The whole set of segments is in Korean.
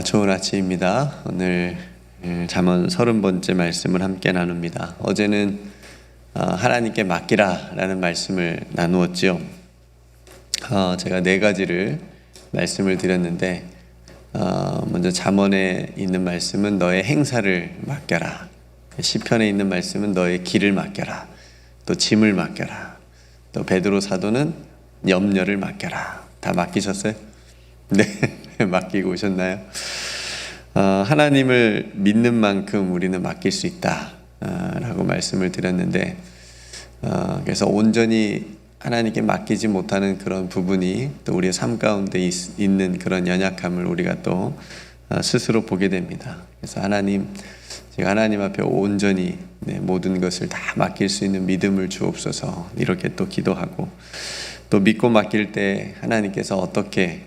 좋은 아침입니다. 오늘 잠언 30번째 말씀을 함께 나눕니다. 어제는 하나님께 맡기라 라는 말씀을 나누었지요. 제가 네 가지를 말씀을 드렸는데 먼저 잠언에 있는 말씀은 너의 행사를 맡겨라, 시편에 있는 말씀은 너의 길을 맡겨라, 또 짐을 맡겨라, 또 베드로 사도는 염려를 맡겨라. 다 맡기셨어요? 네. 맡기고 오셨나요? 하나님을 믿는 만큼 우리는 맡길 수 있다 라고 말씀을 드렸는데, 그래서 온전히 하나님께 맡기지 못하는 그런 부분이 또 우리의 삶 가운데 있는 그런 연약함을 우리가 또 스스로 보게 됩니다. 그래서 제가 하나님 앞에 온전히 모든 것을 다 맡길 수 있는 믿음을 주옵소서, 이렇게 또 기도하고, 또 믿고 맡길 때 하나님께서 어떻게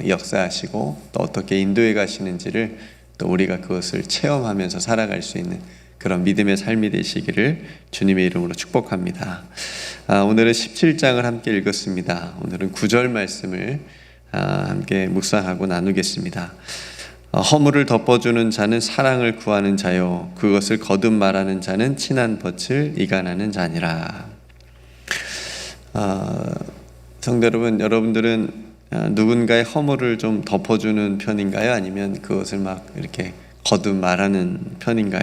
역사하시고 또 어떻게 인도해 가시는지를 또 우리가 그것을 체험하면서 살아갈 수 있는 그런 믿음의 삶이 되시기를 주님의 이름으로 축복합니다. 오늘은 17장을 함께 읽었습니다. 오늘은 9절 말씀을 함께 묵상하고 나누겠습니다. 허물을 덮어주는 자는 사랑을 구하는 자요, 그것을 거듭 말하는 자는 친한 벗을 이간하는 자니라. 성도 여러분, 여러분들은 누군가의 허물을 좀 덮어주는 편인가요? 아니면 그것을 막 이렇게 거듭 말하는 편인가요?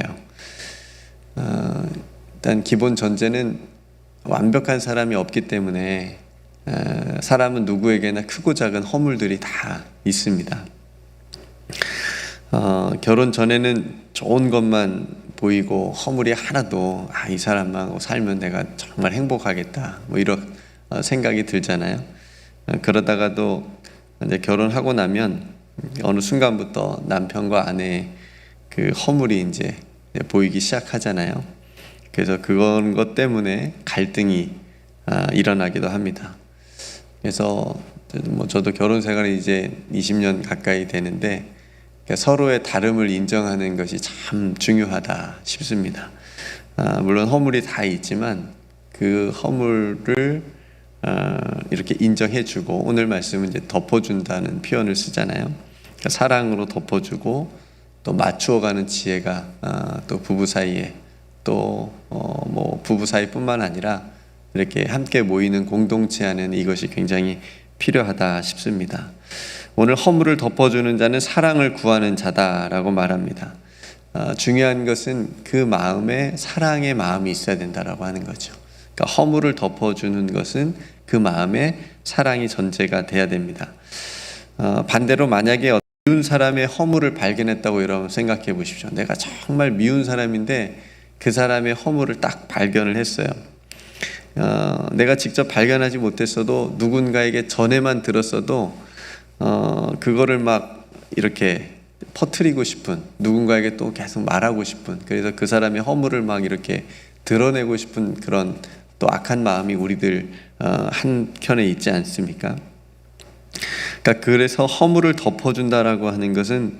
일단 기본 전제는 완벽한 사람이 없기 때문에 사람은 누구에게나 크고 작은 허물들이 다 있습니다. 결혼 전에는 좋은 것만 보이고 허물이 하나도 이 사람하고 살면 내가 정말 행복하겠다, 뭐 이런 생각이 들잖아요. 그러다가도 이제 결혼하고 나면 어느 순간부터 남편과 아내의 그 허물이 이제 보이기 시작하잖아요. 그래서 그런 것 때문에 갈등이 일어나기도 합니다. 그래서 저도 결혼 생활이 이제 20년 가까이 되는데, 서로의 다름을 인정하는 것이 참 중요하다 싶습니다. 물론 허물이 다 있지만 그 허물을 이렇게 인정해주고, 오늘 말씀은 이제 덮어준다는 표현을 쓰잖아요. 그러니까 사랑으로 덮어주고 또 맞추어가는 지혜가 또 부부 사이에 또 뭐 부부 사이뿐만 아니라 이렇게 함께 모이는 공동체 안에는 이것이 굉장히 필요하다 싶습니다. 오늘 허물을 덮어주는 자는 사랑을 구하는 자다라고 말합니다. 중요한 것은 그 마음에 사랑의 마음이 있어야 된다라고 하는 거죠. 그러니까 허물을 덮어주는 것은 그 마음에 사랑이 전제가 돼야 됩니다. 반대로 만약에 미운 사람의 허물을 발견했다고 여러분 생각해 보십시오. 내가 정말 미운 사람인데 그 사람의 허물을 딱 발견을 했어요. 내가 직접 발견하지 못했어도 누군가에게 전에만 들었어도 그거를 막 이렇게 퍼뜨리고 싶은, 누군가에게 또 계속 말하고 싶은, 그래서 그 사람의 허물을 막 이렇게 드러내고 싶은 그런 또 악한 마음이 우리들 한켠에 있지 않습니까? 그러니까 그래서 허물을 덮어준다라고 하는 것은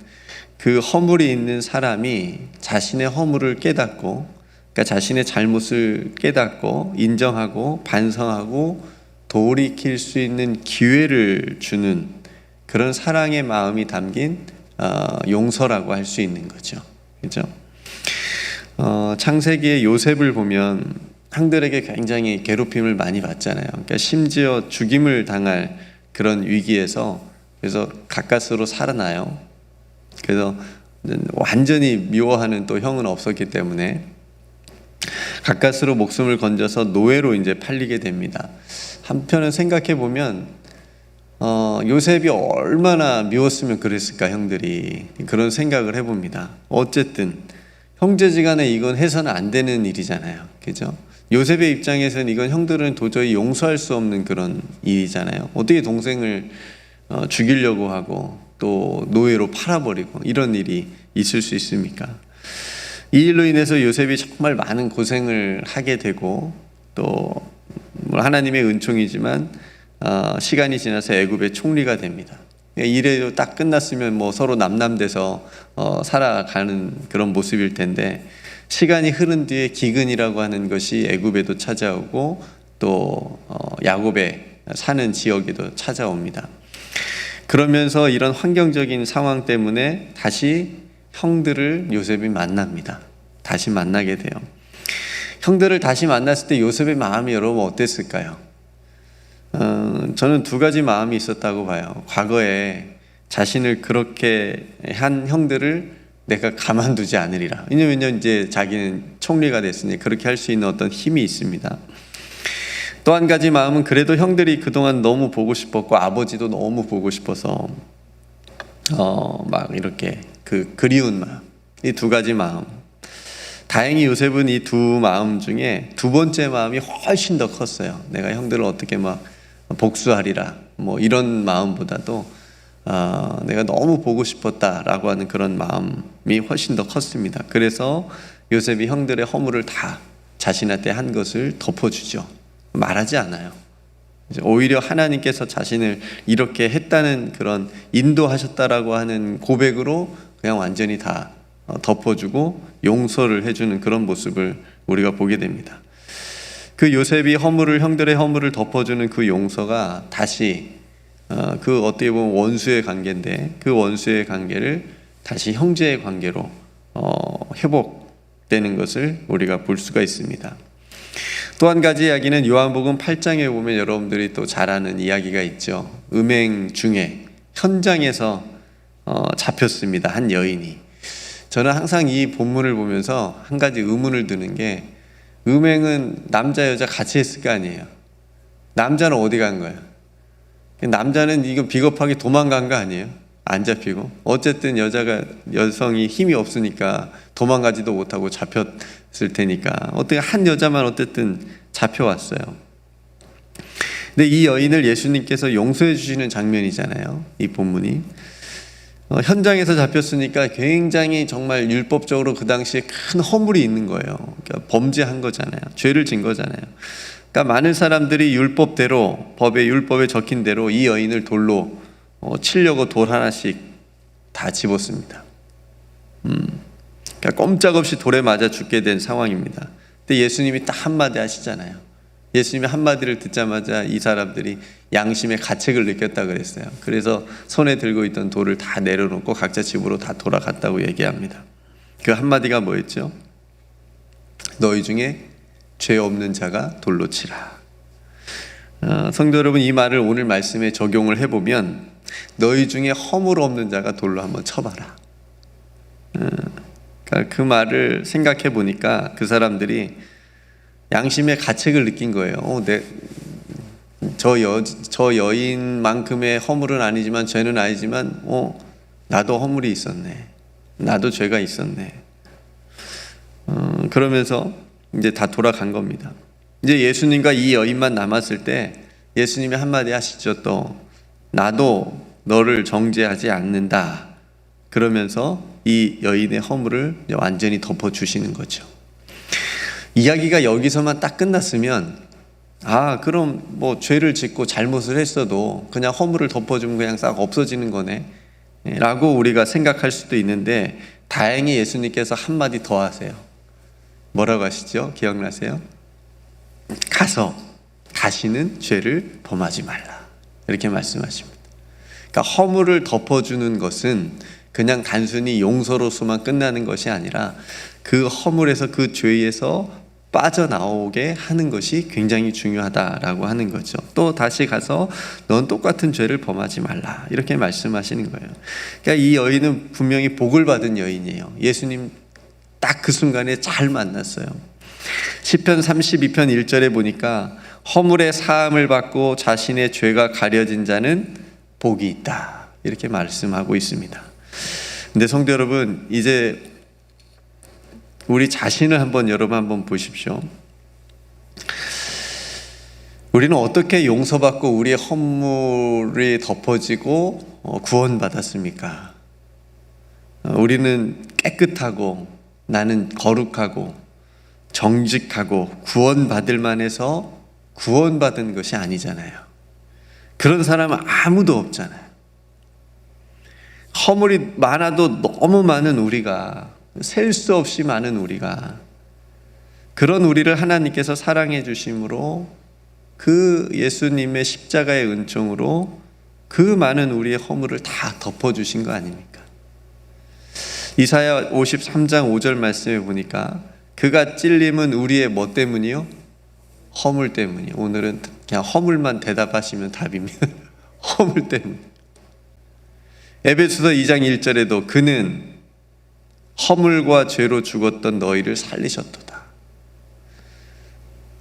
그 허물이 있는 사람이 자신의 허물을 깨닫고, 그러니까 자신의 잘못을 깨닫고 인정하고 반성하고 돌이킬 수 있는 기회를 주는 그런 사랑의 마음이 담긴 용서라고 할 수 있는 거죠. 그렇죠? 창세기의 요셉을 보면 형들에게 굉장히 괴롭힘을 많이 받잖아요. 그러니까 심지어 죽임을 당할 그런 위기에서 그래서 가까스로 살아나요. 그래서 완전히 미워하는 또 형은 없었기 때문에 가까스로 목숨을 건져서 노예로 이제 팔리게 됩니다. 한편은 생각해 보면 요셉이 얼마나 미웠으면 그랬을까, 형들이. 그런 생각을 해봅니다. 어쨌든 형제지간에 이건 해서는 안 되는 일이잖아요. 그죠? 요셉의 입장에서는 이건 형들은 도저히 용서할 수 없는 그런 일이잖아요. 어떻게 동생을 죽이려고 하고 또 노예로 팔아버리고 이런 일이 있을 수 있습니까? 이 일로 인해서 요셉이 정말 많은 고생을 하게 되고, 또 하나님의 은총이지만 시간이 지나서 애굽의 총리가 됩니다. 일에 딱 끝났으면 뭐 서로 남남돼서 살아가는 그런 모습일 텐데, 시간이 흐른 뒤에 기근이라고 하는 것이 애굽에도 찾아오고 또 야곱의 사는 지역에도 찾아옵니다. 그러면서 이런 환경적인 상황 때문에 다시 형들을 요셉이 만납니다. 다시 만나게 돼요. 형들을 다시 만났을 때 요셉의 마음이 여러분 어땠을까요? 저는 두 가지 마음이 있었다고 봐요. 과거에 자신을 그렇게 한 형들을 내가 가만두지 않으리라. 왜냐면 이제 자기는 총리가 됐으니 그렇게 할 수 있는 어떤 힘이 있습니다. 또 한 가지 마음은 그래도 형들이 그동안 너무 보고 싶었고 아버지도 너무 보고 싶어서 막 이렇게 그 그리운 마음, 이 두 가지 마음. 다행히 요셉은 이 두 마음 중에 두 번째 마음이 훨씬 더 컸어요. 내가 형들을 어떻게 막 복수하리라 뭐 이런 마음보다도 내가 너무 보고 싶었다라고 하는 그런 마음이 훨씬 더 컸습니다. 그래서 요셉이 형들의 허물을 다 자신한테 한 것을 덮어주죠. 말하지 않아요. 오히려 하나님께서 자신을 이렇게 했다는 그런 인도하셨다라고 하는 고백으로 그냥 완전히 다 덮어주고 용서를 해주는 그런 모습을 우리가 보게 됩니다. 그 요셉이 형들의 허물을 덮어주는 그 용서가 다시 그 어떻게 보면 원수의 관계인데 그 원수의 관계를 다시 형제의 관계로 회복되는 것을 우리가 볼 수가 있습니다. 또 한 가지 이야기는 요한복음 8장에 보면 여러분들이 또 잘 아는 이야기가 있죠. 음행 중에 현장에서 잡혔습니다. 한 여인이. 저는 항상 이 본문을 보면서 한 가지 의문을 드는 게 음행은 남자 여자 같이 했을 거 아니에요. 남자는 어디 간 거예요? 남자는 이거 비겁하게 도망간 거 아니에요? 안 잡히고. 어쨌든 여성이 힘이 없으니까 도망가지도 못하고 잡혔을 테니까 어떻게 한 여자만 어쨌든 잡혀왔어요. 근데 이 여인을 예수님께서 용서해 주시는 장면이잖아요. 이 본문이. 현장에서 잡혔으니까 굉장히 정말 율법적으로 그 당시에 큰 허물이 있는 거예요. 그러니까 범죄한 거잖아요. 죄를 진 거잖아요. 그러니까 많은 사람들이 율법대로 율법에 적힌 대로 이 여인을 돌로 치려고 돌 하나씩 다 집었습니다. 그러니까 꼼짝없이 돌에 맞아 죽게 된 상황입니다. 근데 예수님이 딱 한마디 하시잖아요. 예수님이 한마디를 듣자마자 이 사람들이 양심의 가책을 느꼈다 그랬어요. 그래서 손에 들고 있던 돌을 다 내려놓고 각자 집으로 다 돌아갔다고 얘기합니다. 그 한마디가 뭐였죠? 너희 중에 죄 없는 자가 돌로 치라. 성도 여러분, 이 말을 오늘 말씀에 적용을 해보면 너희 중에 허물 없는 자가 돌로 한번 쳐봐라. 그러니까 그 말을 생각해 보니까 그 사람들이 양심의 가책을 느낀 거예요. 저 여인만큼의 허물은 아니지만 죄는 아니지만 나도 허물이 있었네. 나도 죄가 있었네. 그러면서 이제 다 돌아간 겁니다. 이제 예수님과 이 여인만 남았을 때 예수님이 한마디 하시죠. 또 나도 너를 정죄하지 않는다. 그러면서 이 여인의 허물을 완전히 덮어주시는 거죠. 이야기가 여기서만 딱 끝났으면 그럼 뭐 죄를 짓고 잘못을 했어도 그냥 허물을 덮어주면 그냥 싹 없어지는 거네 라고 우리가 생각할 수도 있는데 다행히 예수님께서 한마디 더 하세요. 뭐라고 하시죠? 기억나세요? 가서 다시는 죄를 범하지 말라 이렇게 말씀하십니다. 그러니까 허물을 덮어주는 것은 그냥 단순히 용서로서만 끝나는 것이 아니라 그 허물에서 그 죄에서 빠져나오게 하는 것이 굉장히 중요하다라고 하는 거죠. 또 다시 가서 넌 똑같은 죄를 범하지 말라 이렇게 말씀하시는 거예요. 그러니까 이 여인은 분명히 복을 받은 여인이에요. 예수님 딱 그 순간에 잘 만났어요. 시편 32편 1절에 보니까 허물의 사함을 받고 자신의 죄가 가려진 자는 복이 있다 이렇게 말씀하고 있습니다. 근데 성도 여러분, 이제 우리 자신을 여러분 한번 보십시오. 우리는 어떻게 용서받고 우리의 허물이 덮어지고 구원받았습니까? 우리는 깨끗하고 나는 거룩하고 정직하고 구원받을 만해서 구원받은 것이 아니잖아요. 그런 사람은 아무도 없잖아요. 허물이 많아도 너무 많은 우리가, 셀 수 없이 많은 우리가, 그런 우리를 하나님께서 사랑해 주심으로 그 예수님의 십자가의 은총으로 그 많은 우리의 허물을 다 덮어주신 거 아닙니까? 이사야 53장 5절 말씀에 보니까 그가 찔림은 우리의 뭐 때문이요? 허물 때문이요. 오늘은 그냥 허물만 대답하시면 답입니다. 허물 때문. 에베소서 2장 1절에도 그는 허물과 죄로 죽었던 너희를 살리셨도다.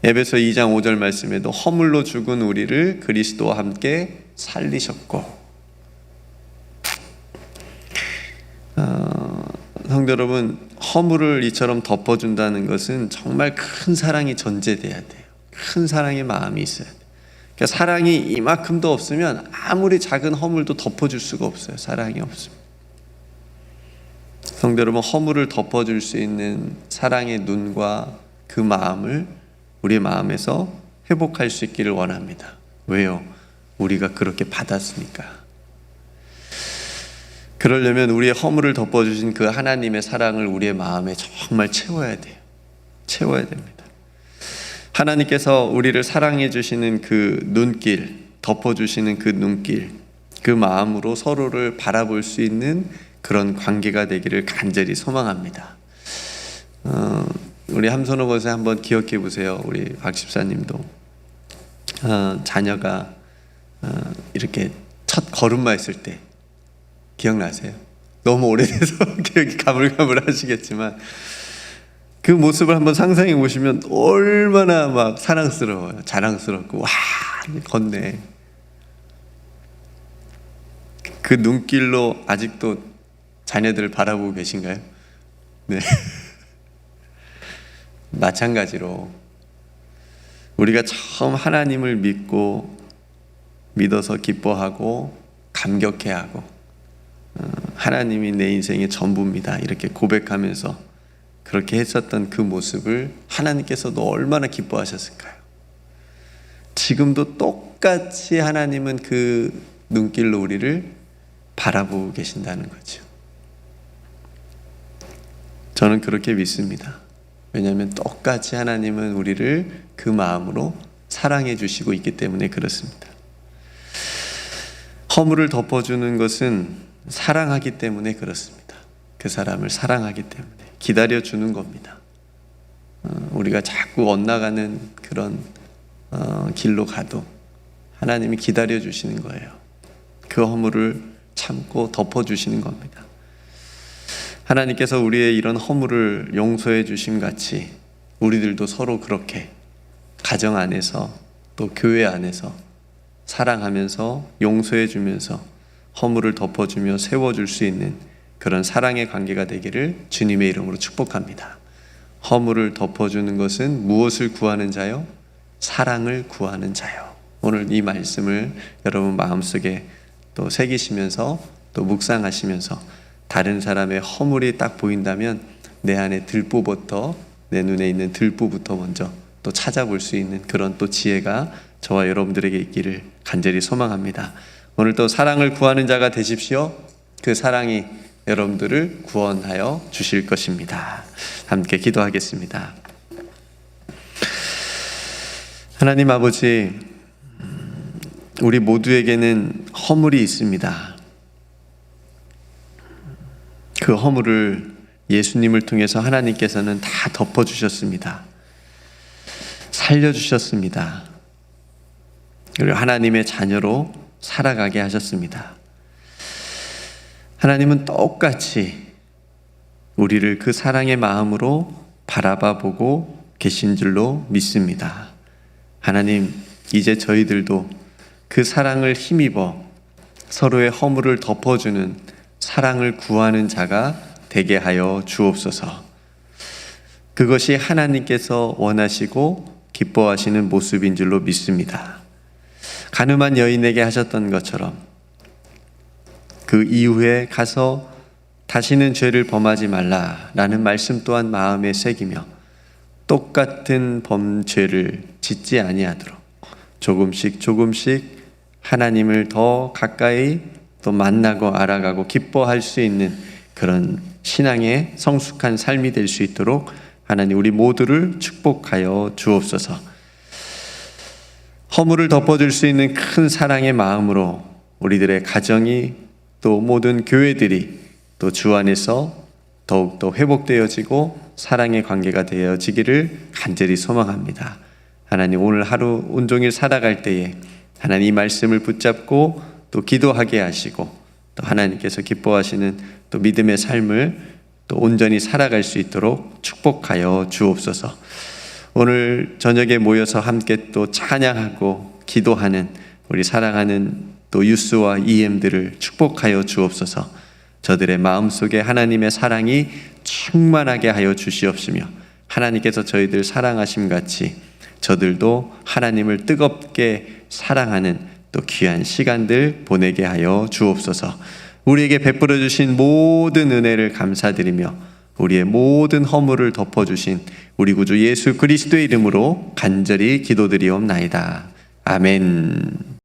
에베소 2장 5절 말씀에도 허물로 죽은 우리를 그리스도와 함께 살리셨고, 성도 여러분, 허물을 이처럼 덮어준다는 것은 정말 큰 사랑이 전제돼야 돼요. 큰 사랑의 마음이 있어야 돼요. 그러니까 사랑이 이만큼도 없으면 아무리 작은 허물도 덮어줄 수가 없어요. 사랑이 없으면. 성도 여러분, 허물을 덮어줄 수 있는 사랑의 눈과 그 마음을 우리의 마음에서 회복할 수 있기를 원합니다. 왜요? 우리가 그렇게 받았으니까. 그러려면 우리의 허물을 덮어주신 그 하나님의 사랑을 우리의 마음에 정말 채워야 돼요. 채워야 됩니다. 하나님께서 우리를 사랑해 주시는 그 눈길, 덮어주시는 그 눈길, 그 마음으로 서로를 바라볼 수 있는 그런 관계가 되기를 간절히 소망합니다. 우리 함선호 권사 한번 기억해 보세요. 우리 박 집사님도 자녀가 이렇게 첫 걸음마 했을 때 기억나세요? 너무 오래돼서 기억이 가물가물 하시겠지만 그 모습을 한번 상상해 보시면 얼마나 막 사랑스러워요. 자랑스럽고 와 걷네. 그 눈길로 아직도 자녀들을 바라보고 계신가요? 네. 마찬가지로 우리가 처음 하나님을 믿어서 기뻐하고 감격해하고 하나님이 내 인생의 전부입니다 이렇게 고백하면서 그렇게 했었던 그 모습을 하나님께서도 얼마나 기뻐하셨을까요? 지금도 똑같이 하나님은 그 눈길로 우리를 바라보고 계신다는 거죠. 저는 그렇게 믿습니다. 왜냐하면 똑같이 하나님은 우리를 그 마음으로 사랑해 주시고 있기 때문에 그렇습니다. 허물을 덮어주는 것은 사랑하기 때문에 그렇습니다. 그 사람을 사랑하기 때문에 기다려주는 겁니다. 우리가 자꾸 엇나가는 그런 길로 가도 하나님이 기다려주시는 거예요. 그 허물을 참고 덮어주시는 겁니다. 하나님께서 우리의 이런 허물을 용서해 주심 같이 우리들도 서로 그렇게 가정 안에서 또 교회 안에서 사랑하면서 용서해 주면서 허물을 덮어주며 세워줄 수 있는 그런 사랑의 관계가 되기를 주님의 이름으로 축복합니다. 허물을 덮어주는 것은 무엇을 구하는 자요? 사랑을 구하는 자요. 오늘 이 말씀을 여러분 마음속에 또 새기시면서 또 묵상하시면서 다른 사람의 허물이 딱 보인다면 내 안에 들보부터 내 눈에 있는 들보부터 먼저 또 찾아볼 수 있는 그런 또 지혜가 저와 여러분들에게 있기를 간절히 소망합니다. 오늘 또 사랑을 구하는 자가 되십시오. 그 사랑이 여러분들을 구원하여 주실 것입니다. 함께 기도하겠습니다. 하나님 아버지, 우리 모두에게는 허물이 있습니다. 그 허물을 예수님을 통해서 하나님께서는 다 덮어주셨습니다. 살려주셨습니다. 그리고 하나님의 자녀로 살아가게 하셨습니다. 하나님은 똑같이 우리를 그 사랑의 마음으로 바라봐 보고 계신 줄로 믿습니다. 하나님, 이제 저희들도 그 사랑을 힘입어 서로의 허물을 덮어주는 사랑을 구하는 자가 되게 하여 주옵소서. 그것이 하나님께서 원하시고 기뻐하시는 모습인 줄로 믿습니다. 가늠한 여인에게 하셨던 것처럼 그 이후에 가서 다시는 죄를 범하지 말라라는 말씀 또한 마음에 새기며 똑같은 범죄를 짓지 아니하도록 조금씩 하나님을 더 가까이 또 만나고 알아가고 기뻐할 수 있는 그런 신앙의 성숙한 삶이 될 수 있도록 하나님 우리 모두를 축복하여 주옵소서. 허물을 덮어줄 수 있는 큰 사랑의 마음으로 우리들의 가정이 또 모든 교회들이 또 주 안에서 더욱더 회복되어지고 사랑의 관계가 되어지기를 간절히 소망합니다. 하나님, 오늘 하루 온종일 살아갈 때에 하나님 이 말씀을 붙잡고 또 기도하게 하시고 또 하나님께서 기뻐하시는 또 믿음의 삶을 또 온전히 살아갈 수 있도록 축복하여 주옵소서. 오늘 저녁에 모여서 함께 또 찬양하고 기도하는 우리 사랑하는 또 유스와 EM들을 축복하여 주옵소서. 저들의 마음속에 하나님의 사랑이 충만하게 하여 주시옵시며 하나님께서 저희들 사랑하심 같이 저들도 하나님을 뜨겁게 사랑하는 또 귀한 시간들 보내게 하여 주옵소서. 우리에게 베풀어 주신 모든 은혜를 감사드리며 우리의 모든 허물을 덮어주신 우리 구주 예수 그리스도의 이름으로 간절히 기도드리옵나이다. 아멘.